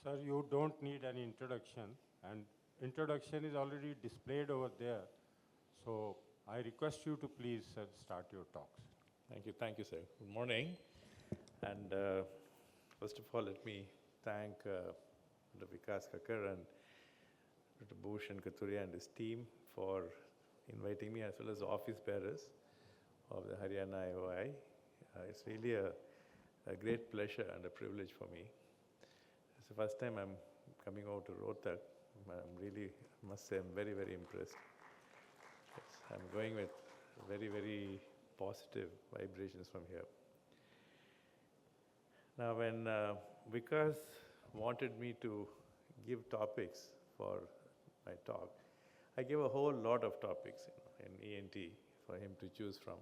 Sir, you don't need any introduction, and introduction is already displayed over there. So I request you to please, sir, start your talks. Thank you, sir. Good morning. And first of all, let me thank Dr. Vikas Kakkar and Dr. Bhushan Kathuria and his team for inviting me, as well as the office bearers of the Haryana IOI. It's really a great pleasure and a privilege for me. It's the first time I'm coming over to Rohtak. I'm really, I must say, I'm very, very impressed. I'm going with very, very positive vibrations from here. Now, when Vikas wanted me to give topics for my talk, I gave a whole lot of topics in ENT for him to choose from.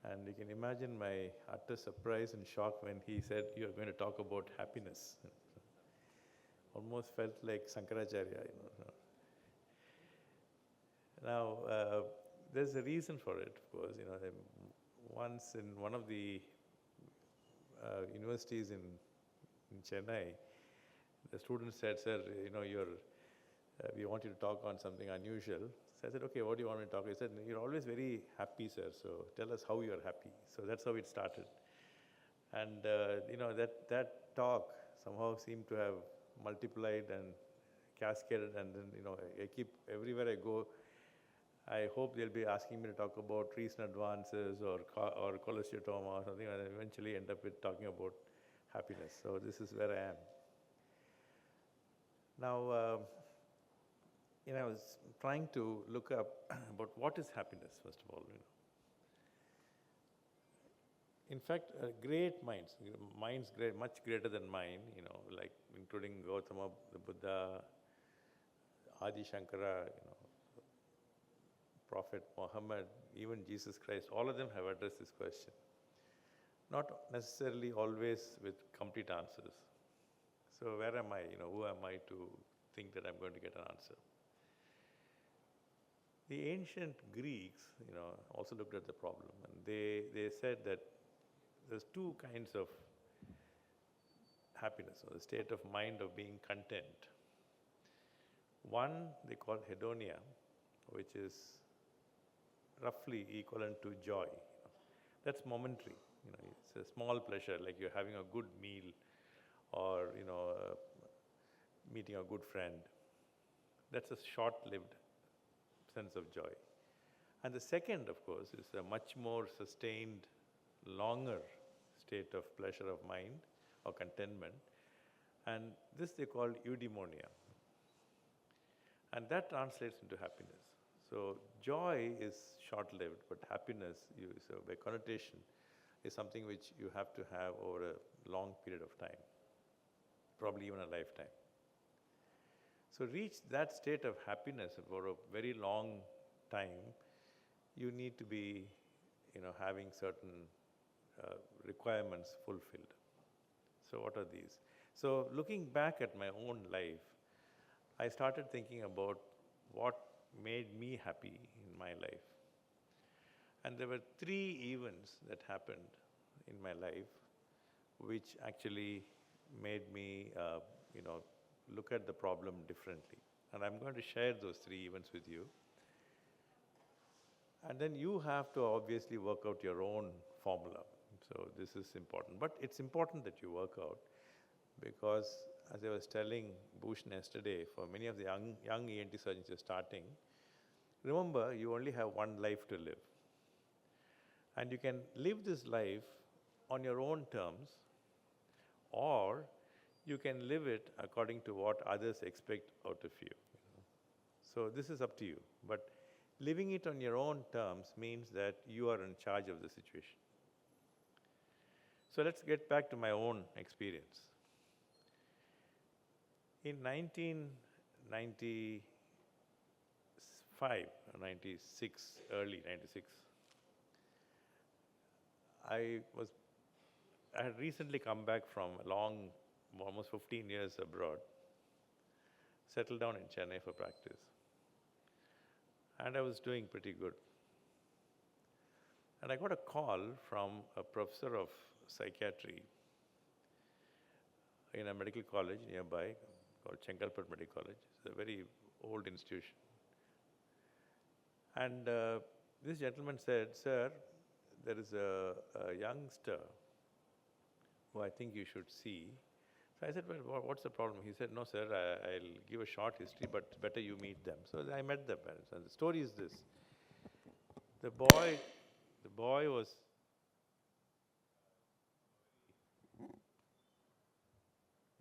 And you can imagine my utter surprise and shock when he said, "You are going to talk about happiness." Almost felt like Sankaracharya. Now, there's a reason for it, of course. Once in one of the universities in Chennai, the student said, "Sir, we want you to talk on something unusual." So I said, "Okay, what do you want me to talk?" He said, "You're always very happy, sir, so tell us how you're happy." So that's how it started. And, that talk somehow seemed to have multiplied and cascaded, and then, I keep, everywhere I go, I hope they'll be asking me to talk about recent advances or cholesteatoma or something, and I eventually end up with talking about happiness. So this is where I am. Now, I was trying to look up about what is happiness, first of all. In fact, great minds, much greater than mine, like including Gautama, the Buddha, Adi Shankara, Prophet Muhammad, even Jesus Christ, all of them have addressed this question. Not necessarily always with complete answers. So where am I? Who am I to think that I'm going to get an answer? The ancient Greeks, also looked at the problem, and they said that there's two kinds of happiness, or the state of mind of being content. One they call hedonia, which is roughly equivalent to joy. That's momentary. It's a small pleasure, like you're having a good meal, or meeting a good friend. That's a short-lived sense of joy. And the second, of course, is a much more sustained, longer state of pleasure of mind or contentment. And this they call eudaimonia. And that translates into happiness. So joy is short-lived, but happiness, so by connotation, is something which you have to have over a long period of time, probably even a lifetime. So reach that state of happiness for a very long time, you need to be, having certain requirements fulfilled. So what are these? So looking back at my own life, I started thinking about what made me happy in my life. And there were three events that happened in my life which actually made me, look at the problem differently. And I'm going to share those three events with you. And then you have to obviously work out your own formula. So this is important. But it's important that you work out, because as I was telling Bhushan yesterday, for many of the young ENT surgeons who are starting, remember, you only have one life to live. And you can live this life on your own terms, or you can live it according to what others expect out of you. So this is up to you. But living it on your own terms means that you are in charge of the situation. So let's get back to my own experience. In 1995 or 96, early 96, I had recently come back from a long, almost 15 years abroad, settled down in Chennai for practice. And I was doing pretty good. And I got a call from a professor of psychiatry in a medical college nearby called Chengalpet Medical College. It's a very old institution. And this gentleman said, "Sir, there is a youngster who I think you should see." So I said, "Well, what's the problem?" He said, "No, sir, I'll give a short history, but it's better you meet them." So I met the parents, and the story is this. The boy was...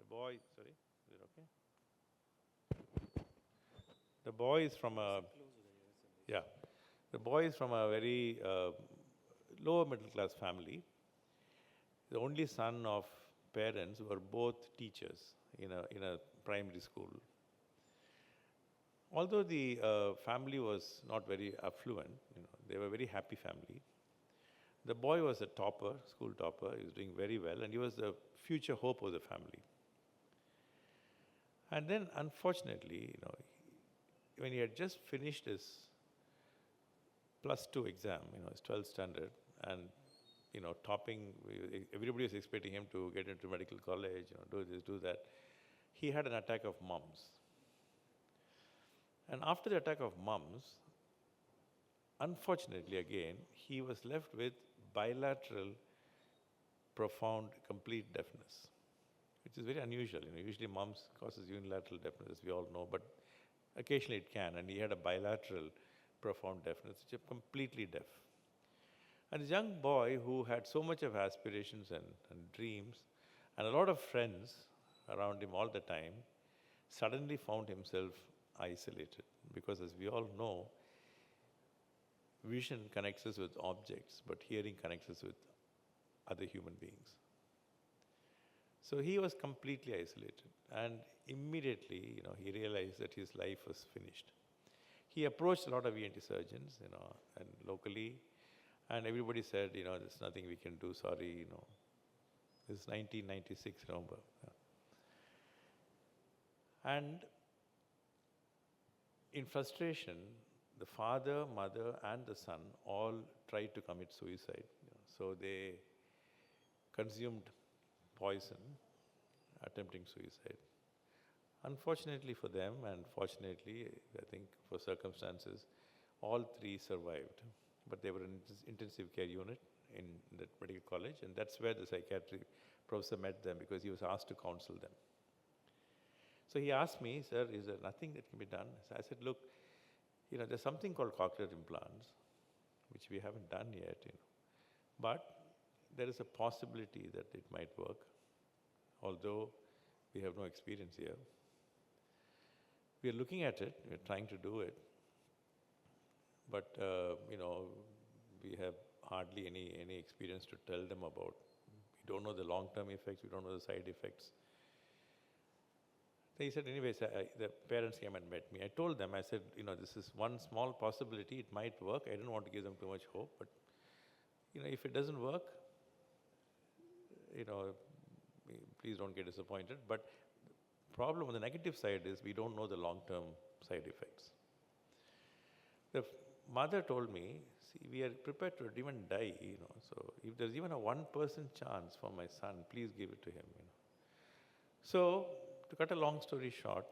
sorry, is it okay? The boy is from a... Yeah. The boy is from a very lower middle class family. The only son of parents who are both teachers in a primary school. Although the family was not very affluent, they were a very happy family. The boy was a topper, school topper. He was doing very well, and he was the future hope of the family. And then, unfortunately, when he had just finished his +2 exam, his 12th standard, and topping, everybody was expecting him to get into medical college, do this, do that. He had an attack of mumps. And after the attack of mumps, unfortunately again, he was left with bilateral, profound, complete deafness, which is very unusual. Usually mumps causes unilateral deafness, as we all know, but occasionally it can. And he had a bilateral, profound deafness, which is completely deaf. And this young boy who had so much of aspirations and dreams, and a lot of friends around him all the time, suddenly found himself isolated. Because as we all know, vision connects us with objects, but hearing connects us with other human beings. So he was completely isolated, and immediately, he realized that his life was finished. He approached a lot of ENT surgeons, and locally, and everybody said, there's nothing we can do, sorry, This is 1996, November. And in frustration, the father, mother, and the son all tried to commit suicide. So they consumed poison, attempting suicide. Unfortunately for them, and fortunately, I think for circumstances, all three survived. But they were in intensive care unit in that medical college, and that's where the psychiatry professor met them, because he was asked to counsel them. So he asked me, "Sir, is there nothing that can be done?" So I said, "Look, there's something called cochlear implants, which we haven't done yet, but there is a possibility that it might work, although we have no experience here. We are looking at it, we're trying to do it, but we have hardly any experience to tell them about. We don't know the long-term effects, we don't know the side effects." He said, anyways, the parents came and met me. I told them, I said, this is one small possibility, it might work. I didn't want to give them too much hope, but if it doesn't work, please don't get disappointed. But the problem on the negative side is we don't know the long-term side effects. The mother told me, "See, we are prepared to even die, so if there's even a 1% chance for my son, please give it to him, So, to cut a long story short,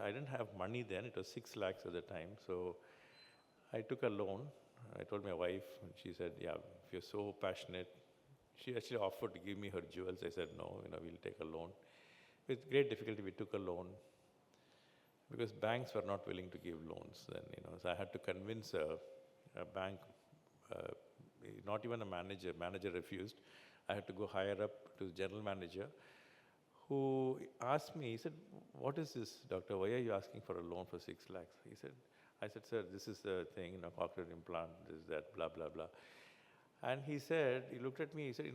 I didn't have money then, it was 6 lakhs at the time, so I took a loan. I told my wife, and she said, "Yeah, if you're so passionate." She actually offered to give me her jewels. I said, "No, we'll take a loan." With great difficulty, we took a loan, because banks were not willing to give loans then, so I had to convince a bank, not even a manager. Manager refused. I had to go higher up to the general manager, who asked me, he said, "What is this, doctor? Why are you asking for a loan for 6 lakhs? I said, "Sir, this is the thing, cochlear implant, this, that, blah, blah, blah." And he looked at me, he said,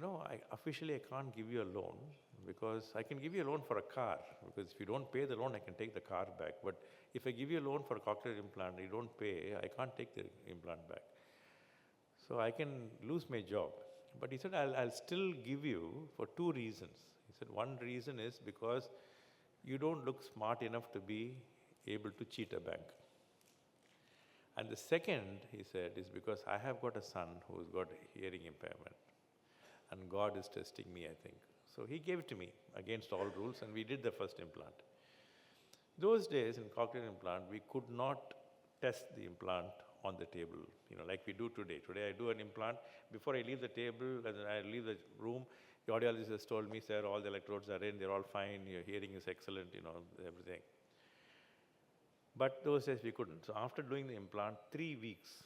officially I can't give you a loan, because I can give you a loan for a car, because if you don't pay the loan, I can take the car back. But if I give you a loan for a cochlear implant, you don't pay, I can't take the implant back. So I can lose my job. But he said, I'll still give you for 2 reasons. He said, one reason is because you don't look smart enough to be able to cheat a bank. And the second, he said, is because I have got a son who's got hearing impairment. And God is testing me, I think. So he gave it to me against all rules, and we did the first implant. Those days in cochlear implant, we could not test the implant on the table, like we do today. Today I do an implant. Before I leave the table, and I leave the room, the audiologist has told me, sir, all the electrodes are in, they're all fine, your hearing is excellent, everything. But those days we couldn't. So after doing the implant, 3 weeks,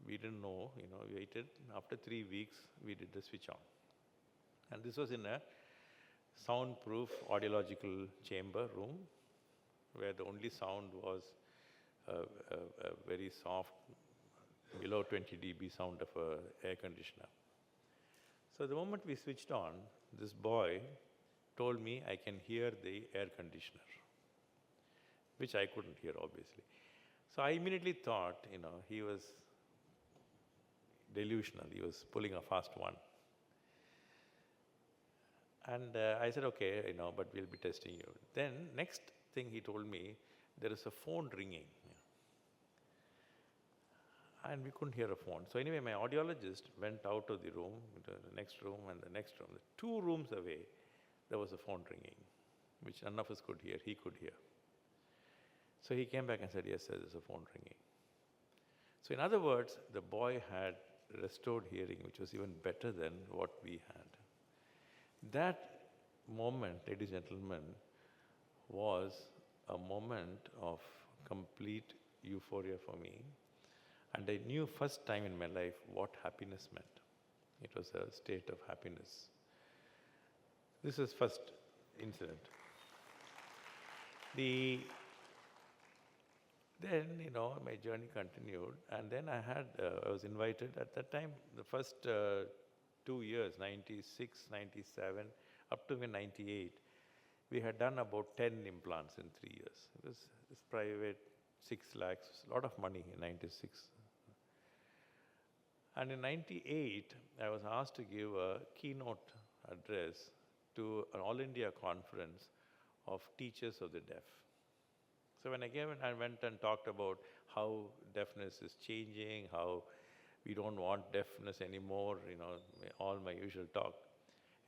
we didn't know, we waited. After 3 weeks, we did the switch on. And this was in a soundproof audiological chamber room, where the only sound was a very soft, below 20 dB sound of an air conditioner. So the moment we switched on, this boy told me I can hear the air conditioner, which I couldn't hear, obviously. So I immediately thought, he was delusional, he was pulling a fast one. And I said, okay, but we'll be testing you. Then next thing he told me, there is a phone ringing. And we couldn't hear a phone. So anyway, my audiologist went out of the room, to the next room and the next room. 2 rooms away, there was a phone ringing, which none of us could hear, he could hear. So he came back and said, yes, sir, there's a phone ringing. So in other words, the boy had restored hearing, which was even better than what we had. That moment, ladies and gentlemen, was a moment of complete euphoria for me. And I knew first time in my life what happiness meant. It was a state of happiness. This is first incident. Then, my journey continued, and then I was invited at that time, the first 2 years, 96, 97, up to 98, we had done about 10 implants in 3 years. It was private, 6 lakhs, a lot of money in 96. And in 98, I was asked to give a keynote address to an All India conference of teachers of the deaf. So when I went and talked about how deafness is changing, how we don't want deafness anymore, all my usual talk.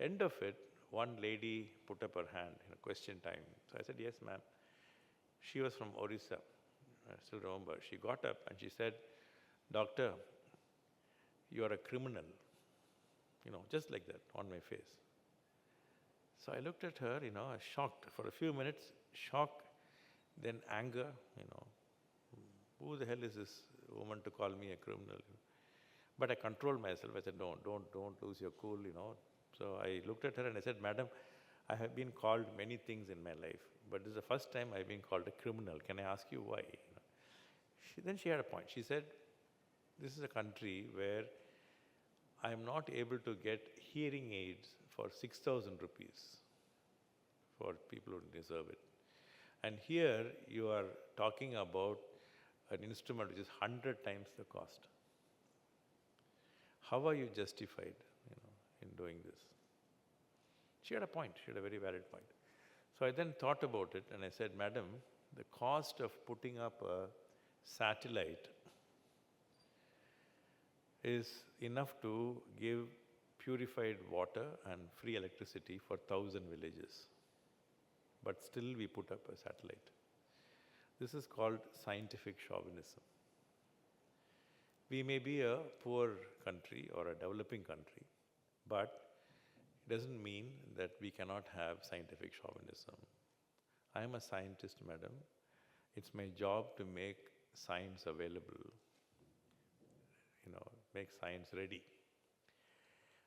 End of it, one lady put up her hand in a question time. So I said, yes, ma'am. She was from Orissa, I still remember. She got up and she said, doctor, you are a criminal. Just like that, on my face. So I looked at her, shocked. For a few minutes, shock, then anger, Who the hell is this woman to call me a criminal? But I controlled myself. I said, no, don't lose your cool, So I looked at her and I said, madam, I have been called many things in my life, but this is the first time I've been called a criminal. Can I ask you why? Then she had a point. She said, this is a country where I am not able to get hearing aids for 6,000 rupees for people who deserve it. And here you are talking about an instrument which is 100 times the cost. How are you justified, in doing this? She had a point. She had a very valid point. So I then thought about it and I said, madam, the cost of putting up a satellite is enough to give purified water and free electricity for 1,000 villages. But still we put up a satellite. This is called scientific chauvinism. We may be a poor country or a developing country, but it doesn't mean that we cannot have scientific chauvinism. I am a scientist, madam. It's my job to make science available, make science ready.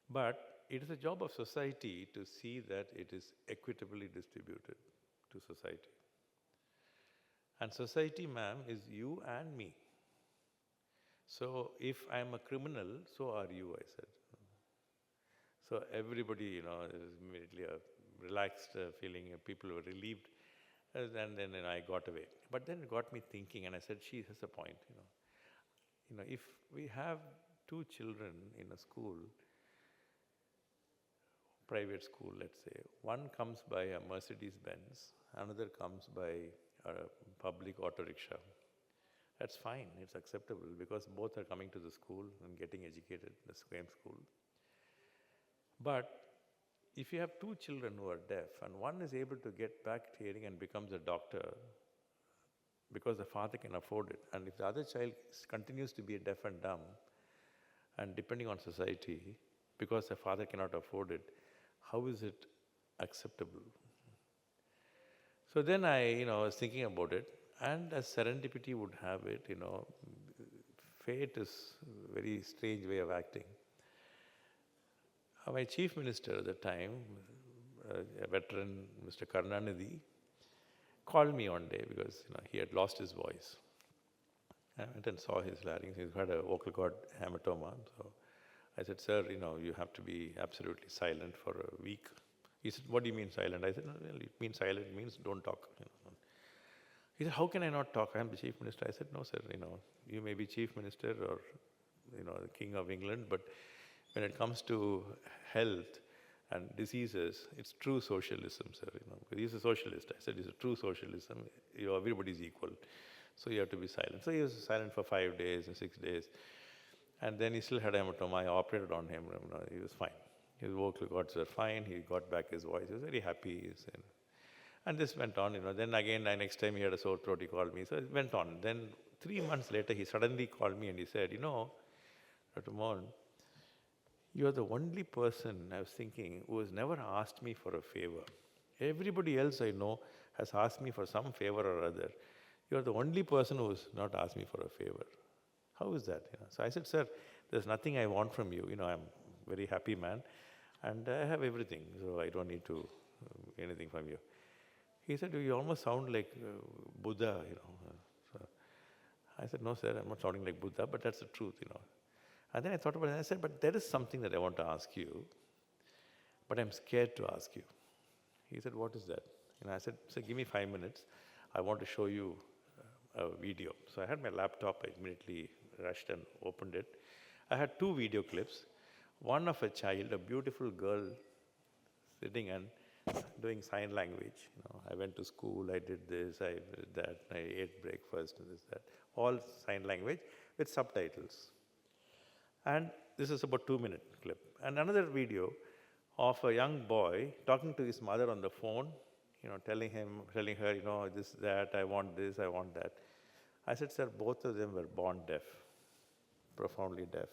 But it is a job of society to see that it is equitably distributed to society. And society, ma'am, is you and me. So if I am a criminal, so are you, I said. So everybody, is immediately a relaxed feeling, people were relieved, and then I got away. But then it got me thinking, and I said, she has a point, if we have 2 children in a school, private school, let's say, one comes by a Mercedes-Benz, another comes by a public auto rickshaw. That's fine, it's acceptable because both are coming to the school and getting educated in the same school. But if you have two children who are deaf and one is able to get back hearing and becomes a doctor because the father can afford it, and if the other child continues to be deaf and dumb and depending on society because the father cannot afford it, how is it acceptable? So then I was thinking about it, and as serendipity would have it, fate is a very strange way of acting. My chief minister at the time, a veteran, Mr. Karnanidhi, called me one day because he had lost his voice. I went and saw his larynx. He had a vocal cord hematoma. So I said, sir, you have to be absolutely silent for a week. He said, what do you mean silent? I said, no, well, it means silent, it means don't talk. He said, how can I not talk? I am the chief minister. I said, no, sir, you may be chief minister or, the king of England, but when it comes to health and diseases, it's true socialism, sir. Because he's a socialist. I said, it's a true socialism. Everybody's equal. So you have to be silent. So he was silent for 5 days and 6 days. And then he still had hematoma. I operated on him. He was fine. His vocal cords were fine. He got back his voice. He was very happy. And this went on. Then again, next time he had a sore throat, he called me. So it went on. Then 3 months later, he suddenly called me and he said, Dr. Mohan, you are the only person I was thinking who has never asked me for a favor. Everybody else I know has asked me for some favor or other. You are the only person who has not asked me for a favor. How is that? So I said, sir, there's nothing I want from you. I'm a very happy man and I have everything, so I don't need to anything from you. He said, you almost sound like Buddha, So I said, no, sir, I'm not sounding like Buddha, but that's the truth, And then I thought about it and I said, but there is something that I want to ask you, but I'm scared to ask you. He said, what is that? I said, sir, give me 5 minutes. I want to show you a video. So I had my laptop, I immediately rushed and opened it. I had 2 video clips. One of a child, a beautiful girl, sitting and doing sign language. I went to school, I did this, I did that, I ate breakfast, this, that. All sign language with subtitles. And this is about 2-minute clip. And another video of a young boy talking to his mother on the phone, telling her, this, that, I want this, I want that. I said, sir, both of them were born deaf, profoundly deaf.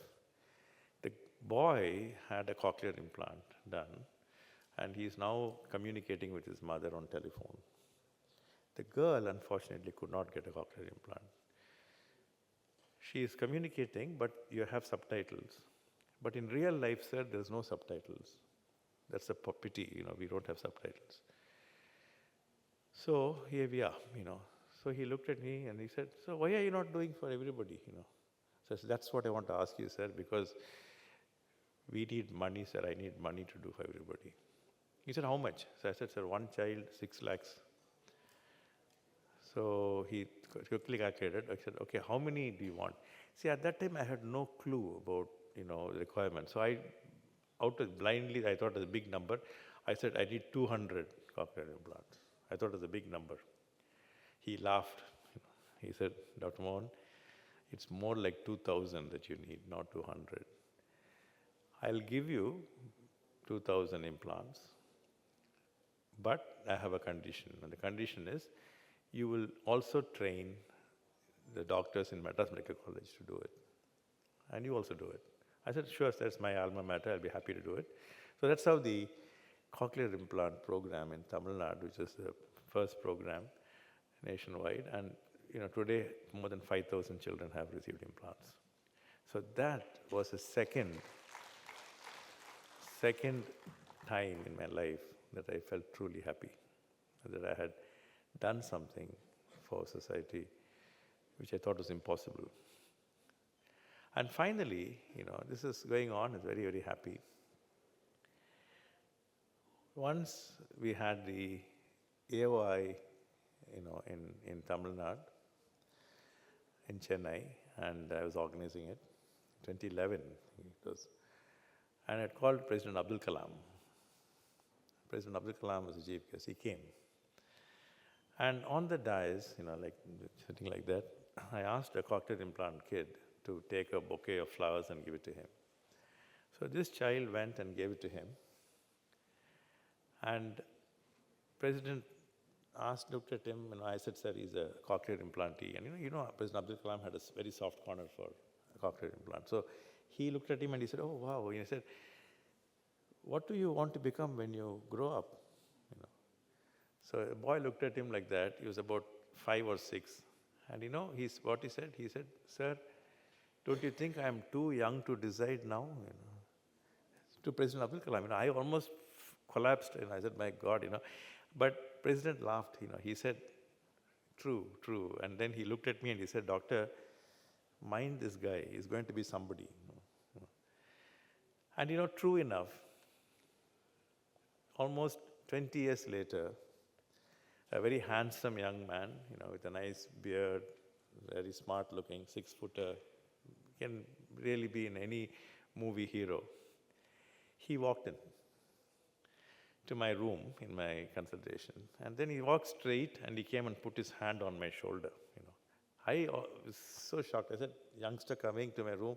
The boy had a cochlear implant done, and he is now communicating with his mother on telephone. The girl, unfortunately, could not get a cochlear implant. She is communicating, but you have subtitles. But in real life, sir, there's no subtitles. That's a pity, we don't have subtitles. So here we are, So he looked at me and he said, so why are you not doing for everybody, So I said, that's what I want to ask you, sir, because we need money, sir. I need money to do for everybody. He said, how much? So I said, sir, 1 child, 6 lakhs. So he quickly calculated. I said, okay, how many do you want? See, at that time, I had no clue about, the requirement. So blindly, I thought it was a big number. I said, I need 200 cochlear implants. I thought it was a big number. He laughed. He said, Dr. Mohan, it's more like 2,000 that you need, not 200. I'll give you 2,000 implants, but I have a condition. And the condition is, you will also train the doctors in Madras Medical College to do it. And you also do it. I said, sure, that's my alma mater, I'll be happy to do it. So that's how the cochlear implant program in Tamil Nadu, which is the first program nationwide, and today more than 5,000 children have received implants. So that was the second time in my life that I felt truly happy, that I had done something for society which I thought was impossible. And finally, this is going on, it's very, very happy. Once we had the AOI, in Tamil Nadu, in Chennai, and I was organizing it, 2011 it was. And I had called President Abdul Kalam. President Abdul Kalam was the chief guest, he came. And on the dais, like sitting like that, I asked a cochlear implant kid to take a bouquet of flowers and give it to him. So this child went and gave it to him. And President looked at him, and I said, sir, he's a cochlear implantee. And President Abdul Kalam had a very soft corner for a cochlear implant. So he looked at him and he said, oh, wow. And he said, what do you want to become when you grow up? So a boy looked at him like that. He was about 5 or 6. And what he said? He said, sir, don't you think I am too young to decide now? To President Abdul Kalam. I almost collapsed and I said, my God, But President laughed, he said, true, true. And then he looked at me and he said, doctor, mind this guy, he's going to be somebody. And true enough, almost 20 years later, a very handsome young man, with a nice beard, very smart looking, 6-footer, can really be in any movie hero. He walked in to my room in my consultation, and then he walked straight and he came and put his hand on my shoulder. I was so shocked. I said, youngster coming to my room,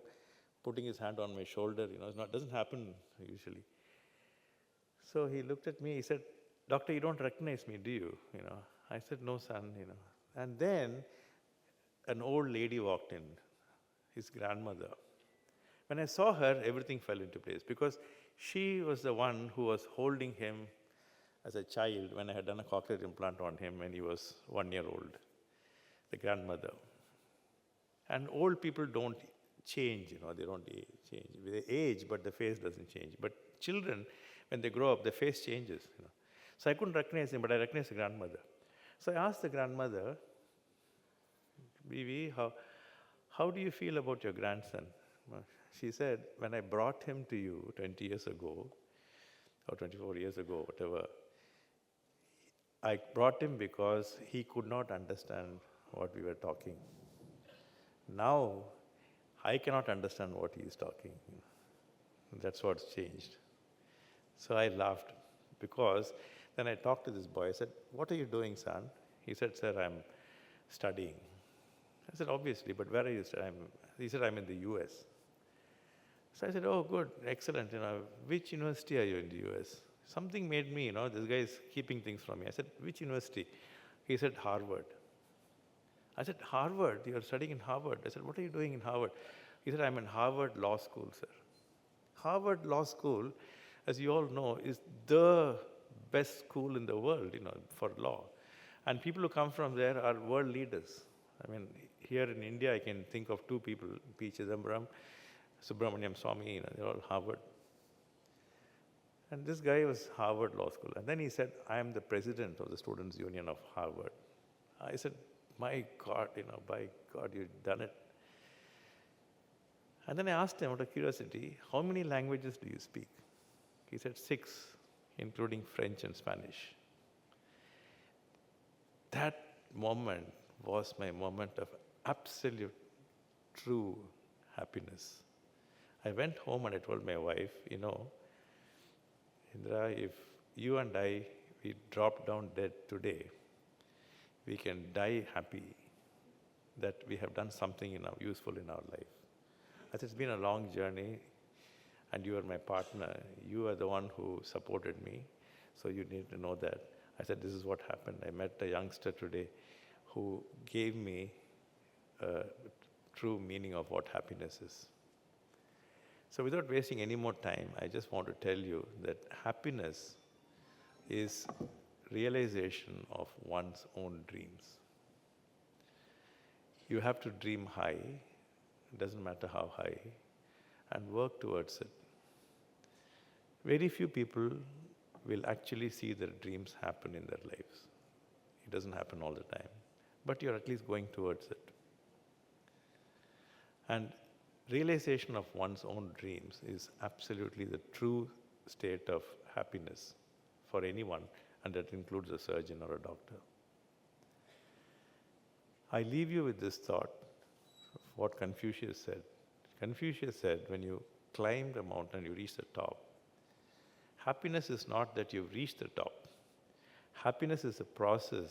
putting his hand on my shoulder, it doesn't happen usually. So he looked at me, he said, doctor, you don't recognize me, do you? I said, no, son, And then an old lady walked in, his grandmother. When I saw her, everything fell into place because she was the one who was holding him as a child when I had done a cochlear implant on him when he was 1 year old, the grandmother. And old people don't change, they don't change. They age, but the face doesn't change. But children, when they grow up, the face changes. So I couldn't recognize him, but I recognized the grandmother. So I asked the grandmother, Bibi, how do you feel about your grandson? She said, when I brought him to you 20 years ago, or 24 years ago, whatever, I brought him because he could not understand what we were talking. Now, I cannot understand what he is talking. That's what's changed. So I laughed because then I talked to this boy. I said, what are you doing, son? He said, sir, I'm studying. I said, obviously, but where are you studying? He said, I'm in the US. So I said, oh, good, excellent. Which university are you in the US? Something made me, this guy is keeping things from me. I said, which university? He said, Harvard. I said, Harvard? You're studying in Harvard? I said, what are you doing in Harvard? He said, I'm in Harvard Law School, sir. Harvard Law School, as you all know, is the best school in the world, for law. And people who come from there are world leaders. Here in India, I can think of 2 people, P. Chidambaram, Subramaniam Swamy, they're all Harvard. And this guy was Harvard Law School. And then he said, I am the president of the Students' Union of Harvard. I said, my God, by God, you've done it. And then I asked him out of curiosity, how many languages do you speak? He said 6, including French and Spanish. That moment was my moment of absolute, true happiness. I went home and I told my wife, Indra, if you and I, we drop down dead today, we can die happy that we have done something useful in our life. I said, it's been a long journey, and you are my partner. You are the one who supported me, so you need to know that. I said, this is what happened. I met a youngster today who gave me a true meaning of what happiness is. So without wasting any more time, I just want to tell you that happiness is realization of one's own dreams. You have to dream high, it doesn't matter how high, and work towards it. Very few people will actually see their dreams happen in their lives. It doesn't happen all the time, but you're at least going towards it. And realization of one's own dreams is absolutely the true state of happiness for anyone, and that includes a surgeon or a doctor. I leave you with this thought of what Confucius said. Confucius said, when you climb the mountain, you reach the top. Happiness is not that you've reached the top. Happiness is a process